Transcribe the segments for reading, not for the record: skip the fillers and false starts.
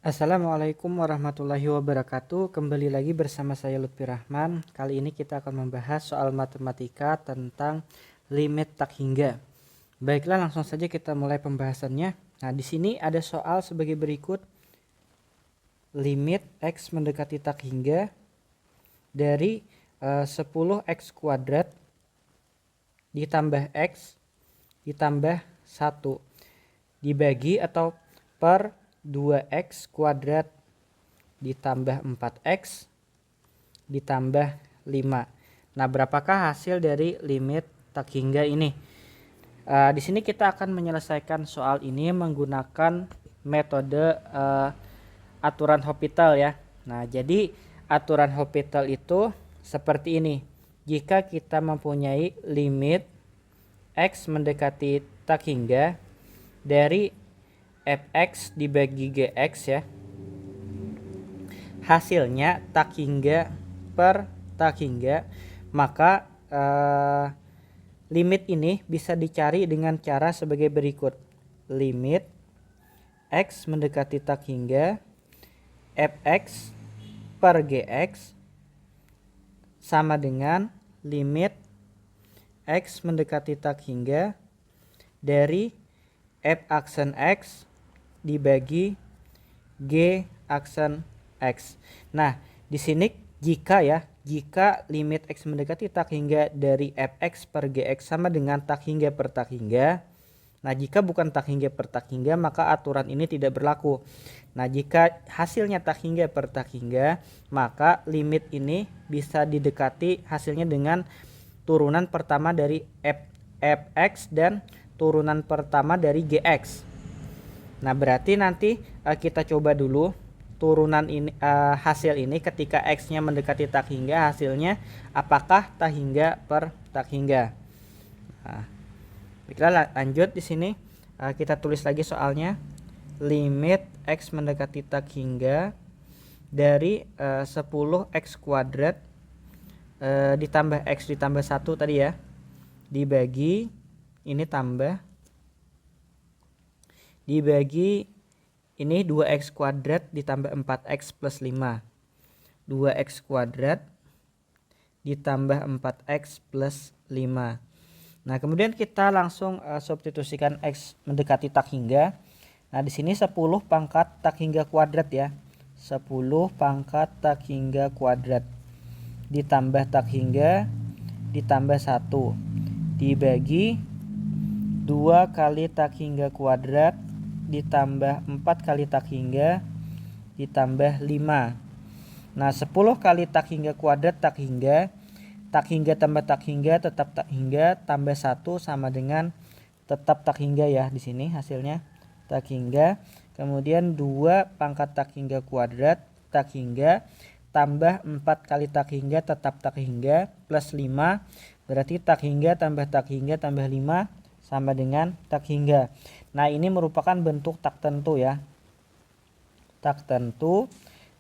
Assalamualaikum warahmatullahi wabarakatuh. Kembali lagi bersama saya Lutfi Rahman. Kali ini kita akan membahas soal matematika tentang limit tak hingga. Baiklah, langsung saja kita mulai pembahasannya. Nah, di sini ada soal sebagai berikut. Limit x mendekati tak hingga dari 10x kuadrat ditambah x ditambah 1 dibagi atau per 2x kuadrat ditambah 4x ditambah 5. Nah, berapakah hasil dari limit tak hingga ini? Di sini kita akan menyelesaikan soal ini menggunakan metode aturan Hopital ya. Nah, jadi aturan Hopital itu seperti ini. Jika kita mempunyai limit x mendekati tak hingga dari fx dibagi gx ya, hasilnya tak hingga per tak hingga, maka limit ini bisa dicari dengan cara sebagai berikut. Limit x mendekati tak hingga fx per gx sama dengan limit x mendekati tak hingga dari f aksen x dibagi g aksen x. Nah, di sini jika limit x mendekati tak hingga dari fx per gx sama dengan tak hingga per tak hingga. Nah, jika bukan tak hingga per tak hingga, maka aturan ini tidak berlaku. Nah, jika hasilnya tak hingga per tak hingga, maka limit ini bisa didekati hasilnya dengan turunan pertama dari fx dan turunan pertama dari gx. Nah, berarti nanti kita coba dulu turunan ini, hasil ini ketika x-nya mendekati tak hingga, hasilnya apakah tak hingga per tak hingga. Nah, baiklah, lanjut di sini kita tulis lagi soalnya. Limit x mendekati tak hingga dari 10x kuadrat ditambah x ditambah 1 tadi ya, dibagi ini tambah dibagi ini 2x kuadrat ditambah 4x plus 5. 2x kuadrat ditambah 4x plus 5. Nah, kemudian kita langsung substitusikan x mendekati tak hingga. Nah, di sini 10 pangkat tak hingga kuadrat ya. 10 pangkat tak hingga kuadrat ditambah tak hingga ditambah 1 dibagi 2 kali tak hingga kuadrat ditambah 4 kali tak hingga ditambah 5. Nah, 10 kali tak hingga kuadrat tak hingga tambah tak hingga tetap tak hingga tambah 1 sama dengan tetap tak hingga ya, di sini hasilnya tak hingga. Kemudian 2 pangkat tak hingga kuadrat tak hingga tambah 4 kali tak hingga tetap tak hingga plus 5, berarti tak hingga tambah 5 sama dengan tak hingga. Nah, ini merupakan bentuk tak tentu ya. Tak tentu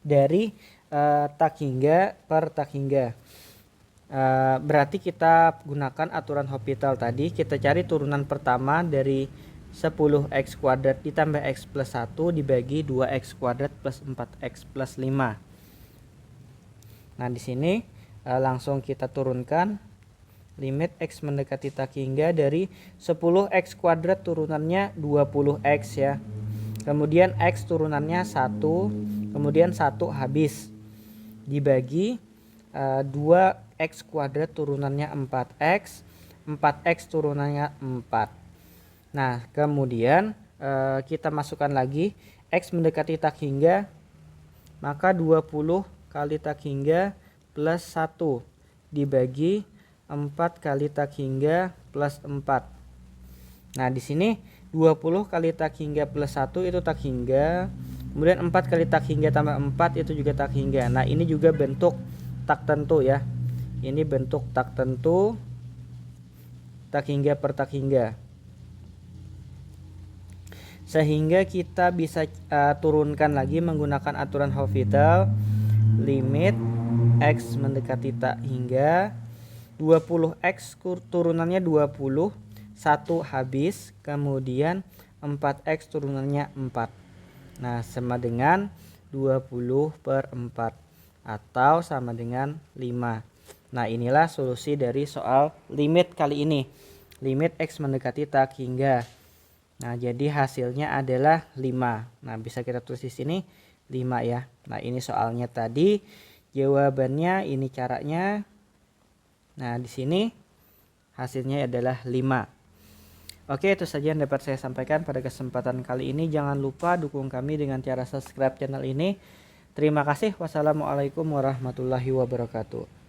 dari tak hingga per tak hingga. Berarti kita gunakan aturan Hopital tadi. Kita cari turunan pertama dari 10x kuadrat ditambah x plus 1 dibagi 2x kuadrat plus 4x plus 5. Nah, di sini langsung kita turunkan limit x mendekati tak hingga dari 10x kuadrat turunannya 20x ya. Kemudian x turunannya 1, kemudian 1 habis dibagi 2x kuadrat turunannya 4x, 4x turunannya 4. Nah, kemudian kita masukkan lagi x mendekati tak hingga, maka 20 kali tak hingga plus 1 dibagi 4 kali tak hingga plus 4. Nah, di sini 20 kali tak hingga plus 1 itu tak hingga. Kemudian 4 kali tak hingga tambah 4 itu juga tak hingga. Nah, ini juga bentuk tak tentu ya. Ini bentuk tak tentu tak hingga per tak hingga. Sehingga kita bisa turunkan lagi menggunakan aturan Hopital. Limit x mendekati tak hingga 20x turunannya 20, 1 habis, kemudian 4x turunannya 4. Nah, sama dengan 20/4 atau sama dengan 5. Nah, inilah solusi dari soal limit kali ini. Limit X mendekati tak hingga. Nah, jadi hasilnya adalah 5. Nah, bisa kita tulis di sini 5 ya. Nah, ini soalnya tadi. Jawabannya ini caranya. Nah, di sini hasilnya adalah 5. Oke, itu saja yang dapat saya sampaikan pada kesempatan kali ini. Jangan lupa dukung kami dengan cara subscribe channel ini. Terima kasih. Wassalamualaikum warahmatullahi wabarakatuh.